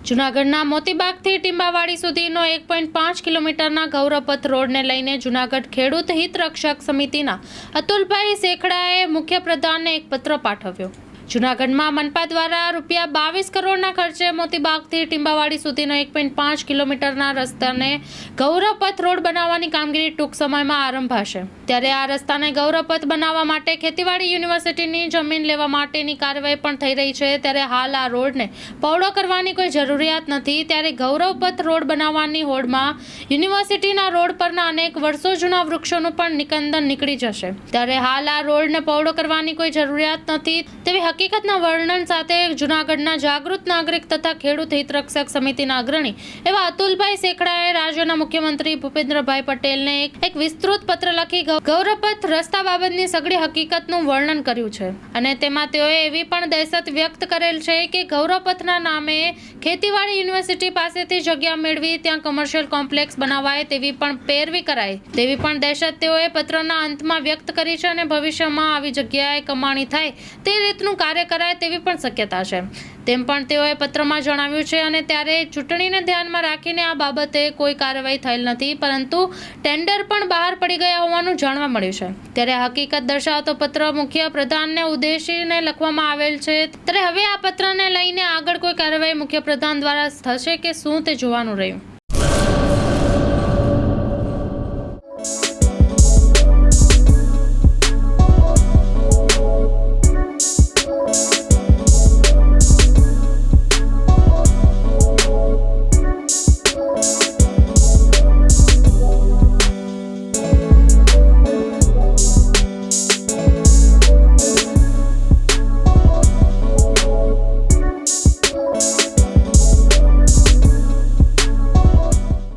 જૂનાગઢના મોતીબાગથી ટીંબાવાડી સુધીનો 1.5 કિલોમીટરના ગૌરવપથ રોડને લઈને જૂનાગઢ ખેડૂત હિત રક્ષક સમિતિના અતુલભાઈ શેખડાએ મુખ્યપ્રધાનને એક પત્ર પાઠવ્યો। જૂનાગઢમાં મનપા દ્વારા ₹22 કરોડના ખર્ચે મોતીબાગથી ટીંબાવાડી સુધીનો 1.5 કિલોમીટરના રસ્તાને ગૌરવપથ રોડ બનાવવાની કામગીરી ટૂંક સમયમાં આરંભાશે। ત્યારે આ રસ્તાને ગૌરવપથ બનાવવા માટે ખેતીવાડી યુનિવર્સિટીની જમીન લેવા માટેની કાર્યવાહી પણ થઈ રહી છે। ત્યારે હાલ આ રોડને પહોળો કરવાની કોઈ જરૂરિયાત નથી। ત્યારે ગૌરવપથ રોડ બનાવવાની હોડમાં યુનિવર્સિટીના રોડ પરના અનેક વર્ષો જૂના વૃક્ષોનું પણ નિકંદન નીકળી જશે। ત્યારે હાલ આ રોડને પહોળો કરવાની કોઈ જરૂરિયાત નથી તેવી હકીકતના વર્ણન સાથે જૂનાગઢના જાગૃત નાગરિક તથા ખેડૂત હિત રક્ષક સમિતિના અગ્રણી એવા અતુલભાઈ શેખડાએ રાજ્યના મુખ્યમંત્રી ભૂપેન્દ્રભાઈ પટેલને એક વિસ્તૃત પત્ર લખી ગૌરવપથ રસ્તા બાબતની સઘળી હકીકતનું વર્ણન કર્યું છે અને તેમાં તેઓએ એવી પણ દહેશત વ્યક્ત કરેલ છે કે ગૌરવપથના નામે ખેતીવાડી યુનિવર્સિટી પાસેથી જગ્યા મેળવી ત્યાં કમર્શિયલ કોમ્પ્લેક્સ બનાવાય તેવી પણ પેરવી કરાય તેવી પણ દહેશત તેઓએ પત્રના અંતમાં વ્યક્ત કરી છે અને ભવિષ્યમાં આવી જગ્યાએ કમાણી થાય તે રીતનું કાર્ય કરાય તેવી પણ શક્યતા છે તેમ પણ તેઓએ પત્રમાં જણાવ્યું છે। અને ત્યારે ચૂંટણીને ધ્યાનમાં રાખીને આ બાબતે કોઈ કાર્યવાહી થયેલ નથી પરંતુ ટેન્ડર પણ બહાર પડી ગયા હોવાનું જાણવા મળ્યું છે। ત્યારે હકીકત દર્શાવતો પત્ર મુખ્ય પ્રધાનને ઉદ્દેશીને લખવામાં આવેલ છે। ત્યારે હવે આ પત્રને લઈને આગળ કોઈ કાર્યવાહી મુખ્ય પ્રધાન દ્વારા થશે કે શું તે જોવાનું રહ્યું।